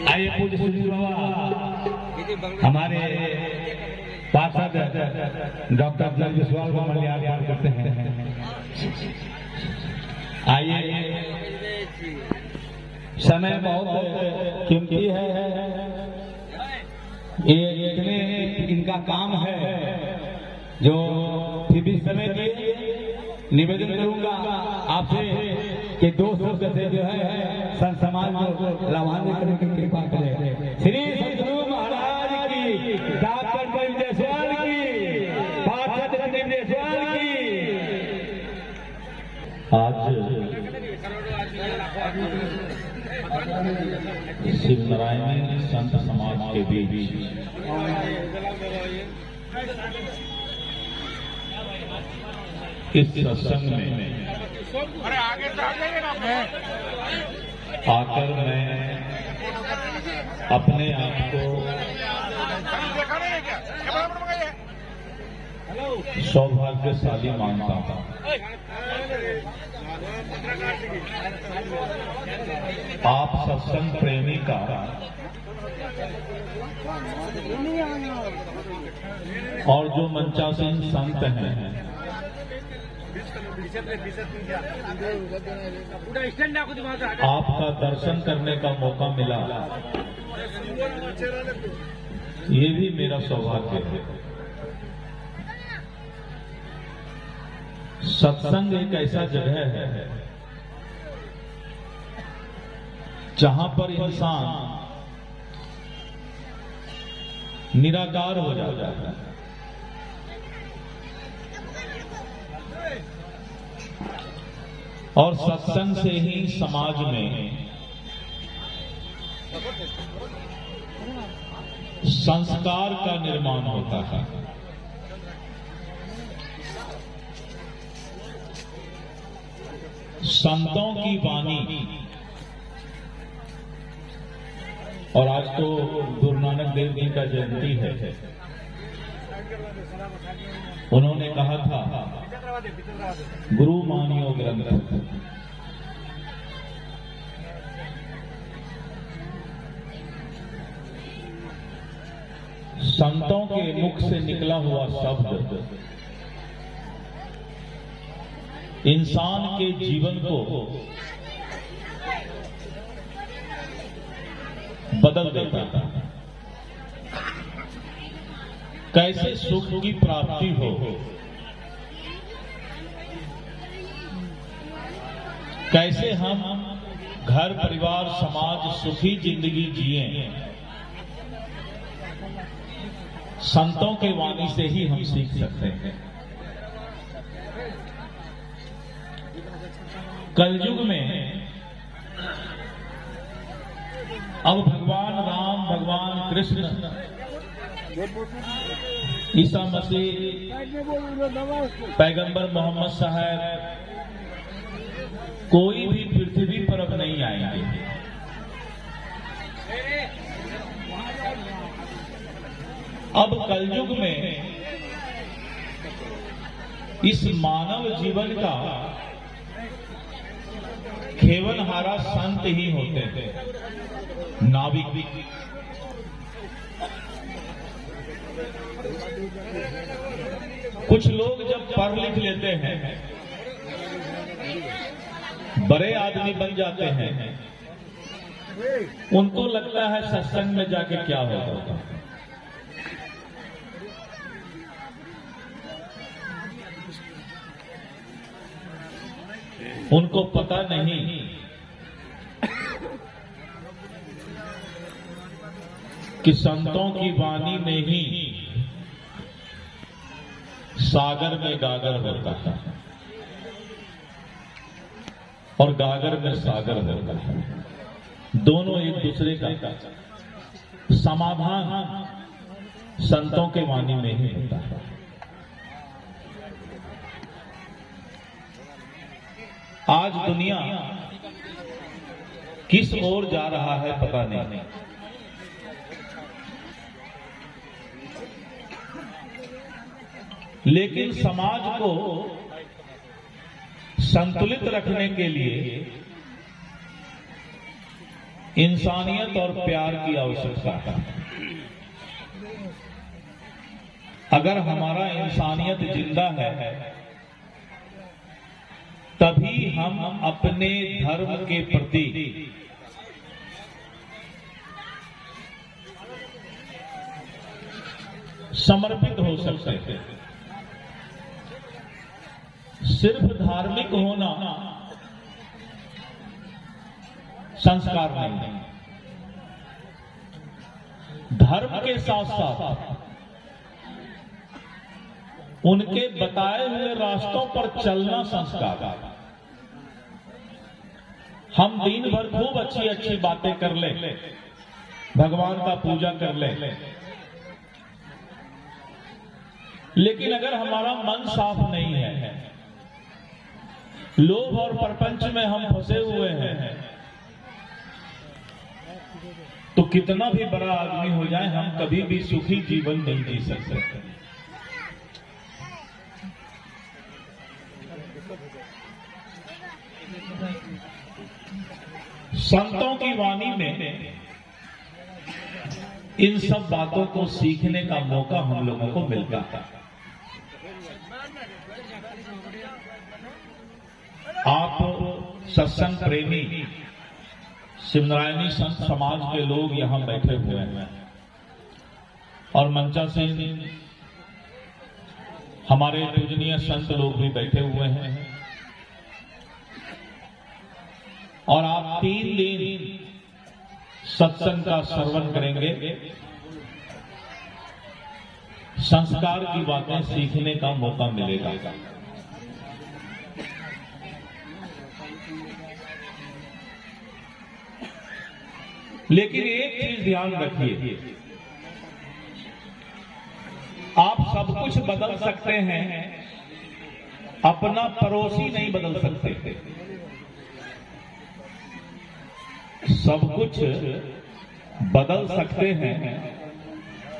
आइए पूज्य सुनील बाबा हमारे पार्षद डॉक्टर विश्वास को मल्यार्पण करते हैं। आइए, समय बहुत कीमती है, ये इतने इनका काम है जो फिर भी समय दिए। निवेदन करूंगा आपसे कि 2 शब्द से जो है संत समाज को लाभान्वित करने की कृपा करें। श्री सतगुरु महाराज की, डॉक्टर ब्रजेश्वर की, पार्षद ब्रजेश्वर की। आज शिव नारायणी संत समाज के बीच इस सत्संग में आकर मैं अपने आप को सौभाग्यशाली मानता हूं। आप सत्संग प्रेमी का और जो मंचासीन संत हैं आपका दर्शन करने का मौका मिला, ये भी मेरा सौभाग्य है। सत्संग एक ऐसा जगह है जहां पर इंसान निराकार हो जाता है। और सत्संग से ही समाज में संस्कार का निर्माण होता है। संतों की वाणी, और आज तो गुरु नानक देव जी का जयंती है। उन्होंने कहा था गुरु मानियो ग्रंथ। संतों के मुख से निकला हुआ शब्द इंसान के जीवन को बदल देता है। कैसे सुख की प्राप्ति हो, कैसे हम घर परिवार समाज सुखी जिंदगी जिए, संतों के वाणी से ही हम सीख सकते हैं। कलयुग में अब भगवान राम, भगवान कृष्ण, ईसा मसीह, पैगंबर मोहम्मद साहब कोई भी पृथ्वी पर अब नहीं आएंगे। अब कलयुग में इस मानव जीवन का खेवनहारा संत ही होते हैं, नाविक। कुछ लोग जब पढ़ लिख लेते हैं, बड़े आदमी बन जाते हैं, उनको लगता है सत्संग में जाके क्या होगा। उनको पता नहीं कि संतों की वाणी में ही सागर में गागर होता है और गागर में सागर होता है। दोनों एक दूसरे का समाधान संतों के वाणी में ही होता है। आज दुनिया किस ओर जा रहा है पता नहीं। लेकिन समाज को संतुलित रखने के लिए इंसानियत और प्यार की आवश्यकता है। अगर हमारा इंसानियत जिंदा है तभी हम अपने धर्म के प्रति समर्पित हो सकते हैं। सिर्फ धार्मिक होना संस्कार नहीं, धर्म के साथ साथ उनके बताए हुए रास्तों पर चलना संस्कार है। हम दिन भर खूब अच्छी अच्छी बातें कर ले, भगवान का पूजा कर ले, लेकिन अगर हमारा मन साफ नहीं है, लोभ और प्रपंच में हम फंसे हुए हैं, तो कितना भी बड़ा आदमी हो जाए हम कभी भी सुखी जीवन नहीं जी सकते। संतों की वाणी में इन सब बातों को सीखने का मौका हम लोगों को मिलता है। आप सत्संग प्रेमी शिवनारायणी संत समाज के लोग यहां बैठे हुए हैं और मंचा से हमारे पूजनीय संत लोग भी बैठे हुए हैं और आप 3 दिन सत्संग का श्रवण करेंगे, संस्कार की बातें सीखने का मौका मिलेगा। लेकिन एक चीज ध्यान रखिए, आप सब कुछ बदल सकते हैं, अपना पड़ोसी नहीं बदल सकते। सब कुछ बदल सकते हैं,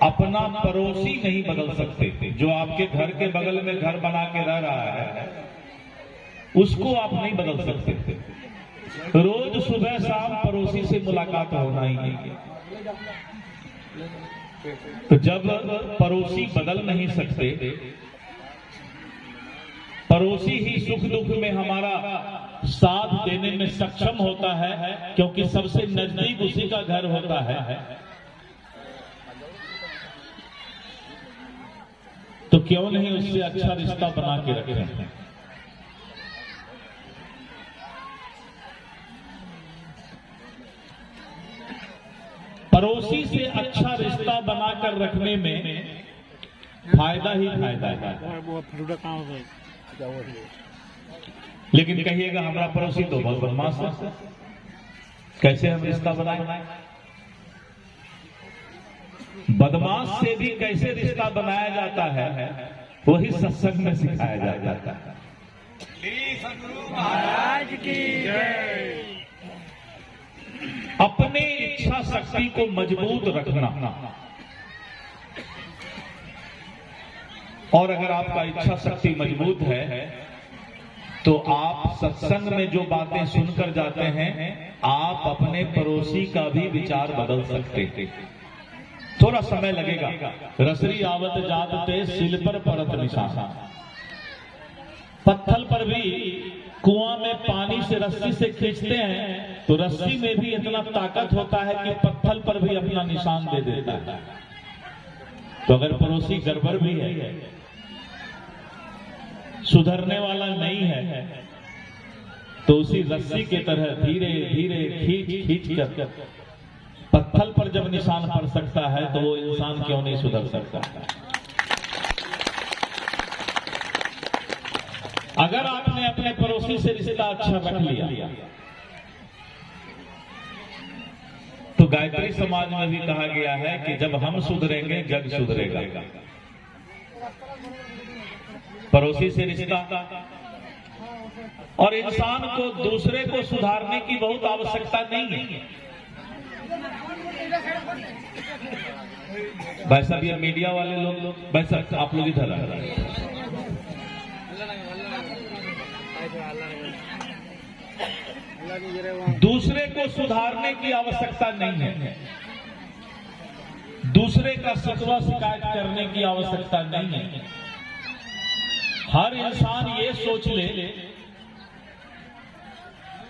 अपना पड़ोसी नहीं बदल सकते। जो आपके घर के बगल में घर बना के रह रहा है उसको आप नहीं बदल सकते। रोज सुबह शाम पड़ोसी से मुलाकात होना ही है। तो जब पड़ोसी बदल नहीं सकते, पड़ोसी ही सुख दुख में हमारा साथ देने में सक्षम होता है, क्योंकि सबसे नजदीक उसी का घर होता है, तो क्यों नहीं उससे अच्छा रिश्ता बना के रखें। पड़ोसी से अच्छा रिश्ता बनाकर रखने में फायदा ही फायदा है। लेकिन कहिएगा हमारा पड़ोसी तो बहुत बदमाश है, कैसे हम रिश्ता बनाए? बदमाश से भी कैसे रिश्ता बनाया जाता है वही सत्संग में सिखाया जाता है। श्री सद्गुरु महाराज की जय। अपने इच्छा शक्ति को मजबूत रखना, और अगर आपका इच्छा शक्ति मजबूत है तो आप सत्संग में जो बातें सुनकर जाते हैं, आप अपने पड़ोसी का भी विचार बदल सकते हैं। थोड़ा समय लगेगा। रसरी आवत जात ते सिल पर परत निशान। पत्थल पर भी कुआं में पानी से रस्सी से खींचते हैं तो रस्सी में भी इतना ताकत होता है कि पत्थल पर भी अपना निशान दे देता है। तो अगर पड़ोसी गड़बड़ भी है, सुधरने वाला नहीं है, तो उसी रस्सी के तरह धीरे धीरे खींच कर पत्थल पर जब निशान पड़ सकता है तो वो इंसान क्यों नहीं सुधर सकता। अगर आपने अपने पड़ोसी से रिश्ता अच्छा रख लिया तो गायत्री समाज में भी कहा गया है कि जब हम सुधरेंगे जग सुधरेगा। पड़ोसी से रिश्ता, और इंसान को दूसरे को सुधारने की बहुत आवश्यकता नहीं है। भाई साहब ये मीडिया वाले लोग, भाई साहब आप लोग इधर आ, दूसरे को सुधारने की आवश्यकता नहीं है, दूसरे का शिकवा शिकायत करने की आवश्यकता नहीं है। हर इंसान ये सोच ले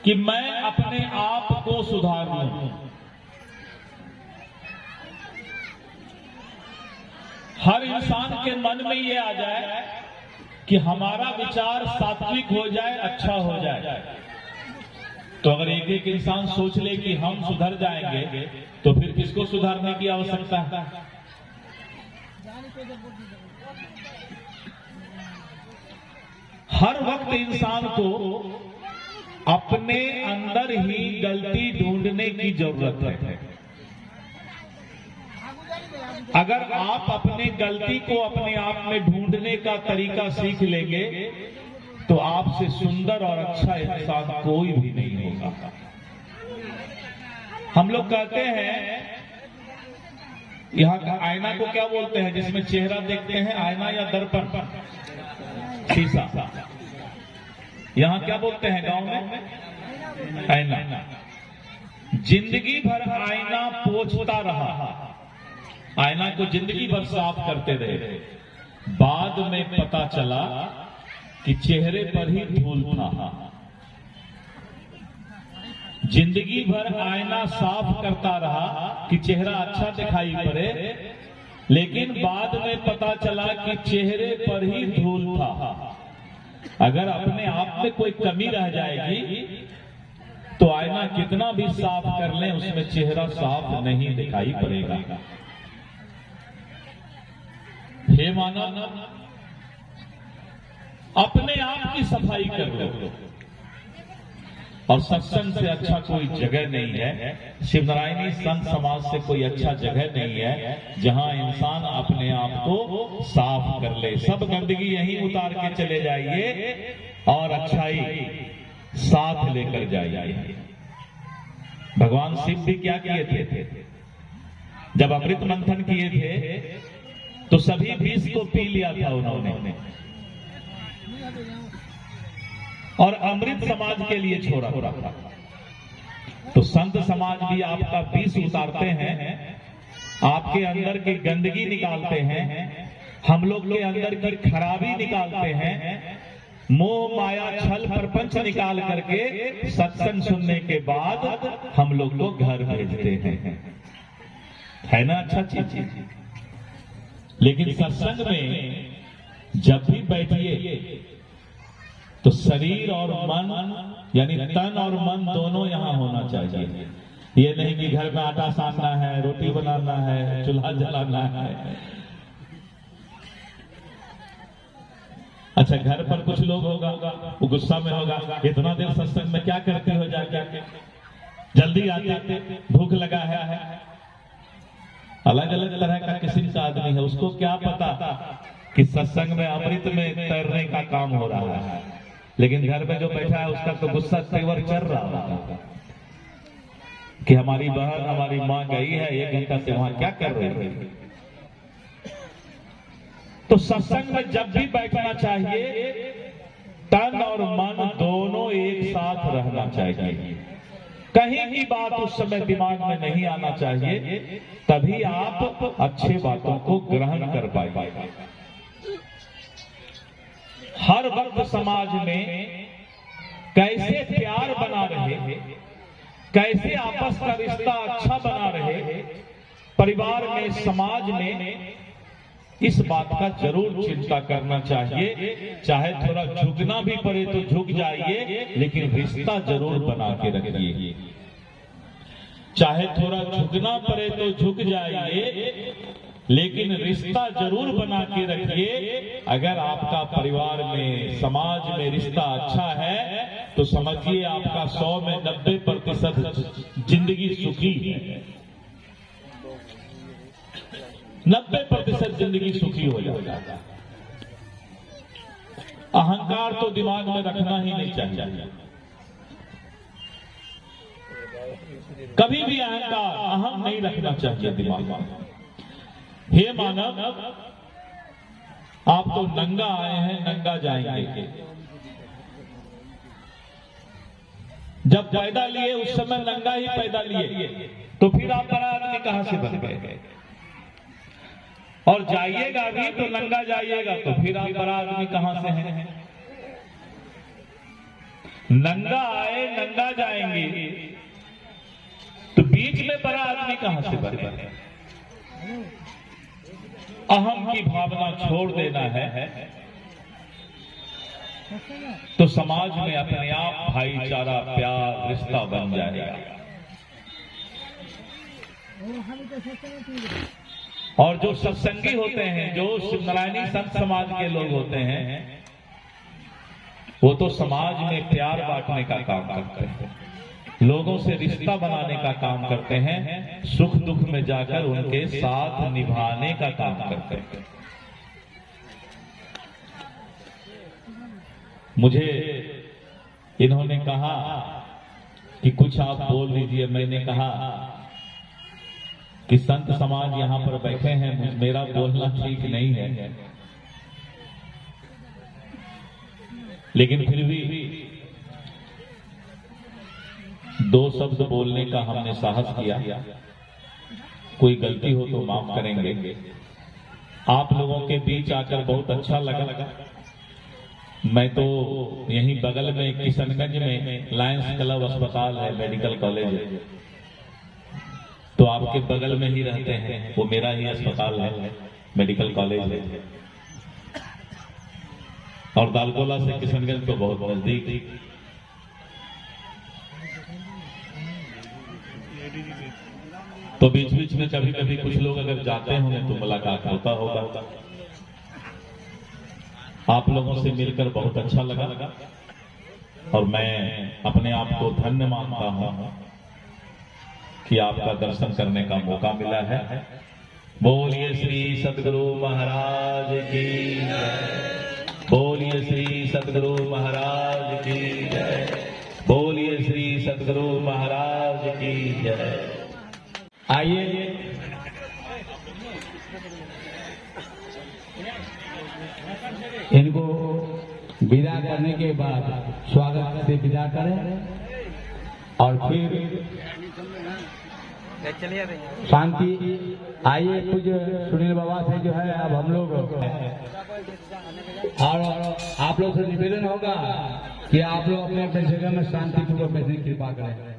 कि मैं अपने आप को सुधार लूं। हर इंसान के मन में ये आ जाए कि हमारा विचार सात्विक हो जाए, अच्छा हो जाए। तो अगर एक एक इंसान सोच ले कि हम सुधर जाएंगे तो फिर किसको सुधारने की आवश्यकता है? हर वक्त इंसान को अपने अंदर ही गलती ढूंढने की जरूरत है। अगर आप अपने गलती को अपने आप में ढूंढने का तरीका सीख लेंगे तो आपसे सुंदर और अच्छा इंसान कोई भी नहीं होगा। हम लोग कहते हैं, यहाँ का आईना को क्या बोलते हैं जिसमें चेहरा देखते हैं? आईना या दर्पण? शीशा। यहाँ क्या बोलते हैं गांव में? आईना। जिंदगी भर आईना पोंछता रहा, आईना को जिंदगी भर साफ करते रहे, बाद में पता चला कि चेहरे पर ही धूल था। जिंदगी भर आईना साफ करता रहा कि चेहरा अच्छा दिखाई पड़े, लेकिन बाद में पता चला कि चेहरे पर ही धूल था। अगर अपने आप में कोई कमी रह जाएगी तो आईना कितना भी साफ कर लें उसमें चेहरा साफ नहीं दिखाई पड़ेगा। हे मानव, अपने आप की सफाई कर लो। और सत्संग से अच्छा कोई जगह नहीं है, शिवनारायणी संत समाज से कोई अच्छा जगह नहीं है जहां इंसान अपने आप को साफ कर ले। सब गंदगी यहीं उतार के चले जाइए और अच्छाई साथ लेकर जाइए। भगवान शिव भी क्या किए थे? जब अमृत मंथन किए थे तो सभी विष को पी लिया था उन्होंने और अमृत समाज के लिए छोड़ा था। तो संत समाज भी आपका विष उतारते हैं, आपके अंदर की गंदगी निकालते हैं, हम लोग के अंदर की खराबी निकालते हैं, मोह माया छल प्रपंच निकाल करके सत्संग सुनने के बाद हम लोग को घर भेजते हैं। है ना अच्छा चीज? लेकिन सत्संग में जब भी बैठिए तो शरीर और मन, यानी तन और मन दोनों यहां होना चाहिए। ये नहीं कि घर में आटा सानना है, रोटी बनाना है, चूल्हा जलाना है। अच्छा, घर पर कुछ लोग होगा वो गुस्सा में होगा, इतना देर सत्संग में क्या करते हो जाके, जल्दी आते, भूख लगा है। अलग अलग तरह का किस्म का आदमी है, उसको क्या पता कि सत्संग में अमृत में तैरने का काम हो रहा है। लेकिन घर में जो बैठा है उसका तो गुस्सा तेवर चल रहा है कि हमारी बहन, हमारी माँ गई है 1 घंटा से, वहां क्या कर रही है। तो सत्संग में जब भी बैठना चाहिए तन और मन दोनों एक साथ रहना चाहिए। कहीं की बात उस समय दिमाग में नहीं आना चाहिए, तभी आप अच्छे बातों को ग्रहण कर पाएंगे। हर वक्त समाज में कैसे प्यार बना रहे, कैसे आपस का रिश्ता अच्छा बना रहे, परिवार में, समाज में, इस बात का जरूर चिंता करना चाहिए। चाहे थोड़ा झुकना भी पड़े तो झुक जाइए, लेकिन रिश्ता जरूर बना के रखिए। चाहे थोड़ा झुकना पड़े तो झुक जाइए, लेकिन रिश्ता जरूर बना के रखिए। अगर आपका परिवार में, समाज में रिश्ता अच्छा है तो समझिए आपका 100 में 90% जिंदगी सुखी है। 90% जिंदगी सुखी हो जाता है। अहंकार तो दिमाग में रखना ही नहीं चाहिए। कभी भी अहंकार, अहम नहीं रखना चाहिए दिमाग में। हे मानव, आप तो नंगा आए हैं, नंगा जाएंगे। जब पैदा लिए उस समय नंगा ही पैदा लिए, तो फिर आप बड़ा आदमी कहां से बन गए? और जाइएगा भी तो नंगा जाइएगा, तो फिर आप बड़ा आदमी कहां से हैं? नंगा आए नंगा जाएंगे, तो बीच में बड़ा आदमी कहां से बने? अहम की भावना छोड़ देना है, तो समाज में अपने आप भाईचारा, प्यार, रिश्ता बन जाएगा। और जो सत्संगी होते हैं, जो शिवनारायणी संत समाज के लोग होते हैं, वो तो समाज में प्यार बांटने का काम करते हैं, लोगों से रिश्ता बनाने का काम करते हैं, सुख दुख में जाकर उनके साथ निभाने का काम करते हैं। मुझे इन्होंने कहा कि कुछ आप बोल दीजिए। मैंने कहा कि संत समाज यहां पर बैठे हैं, मेरा बोलना ठीक नहीं है, लेकिन फिर भी दो शब्द बोलने का हमने साहस किया। कोई गलती हो तो माफ करेंगे। आप लोगों के बीच आकर बहुत अच्छा लगा। मैं तो यहीं बगल में किशनगंज में लायंस क्लब अस्पताल है, मेडिकल कॉलेज है, तो आपके बगल में ही रहते हैं, वो मेरा ही अस्पताल है, मेडिकल कॉलेज है। और दालकोला से किशनगंज तो बहुत नजदीक। तो बीच बीच में कभी कभी कुछ लोग अगर जाते होंगे तो मुलाकात होता होगा। आप लोगों से मिलकर बहुत अच्छा लगा और मैं अपने आप को धन्य मानता हूं कि आपका दर्शन करने का मौका मिला है। बोलिए श्री सद्गुरु महाराज की जय। बोलिए श्री सद्गुरु महाराज की जय। बोलिए श्री सद्गुरु महाराज की जय। आइए इनको विदा करने के बाद स्वागत से विदा करें और फिर शांति। आइए कुछ सुनील बाबा से जो है अब हम लोग, और आप लोग से निवेदन होगा कि आप लोग अपने अपने जगह में शांतिपूर्वक बैठने की कृपा करें।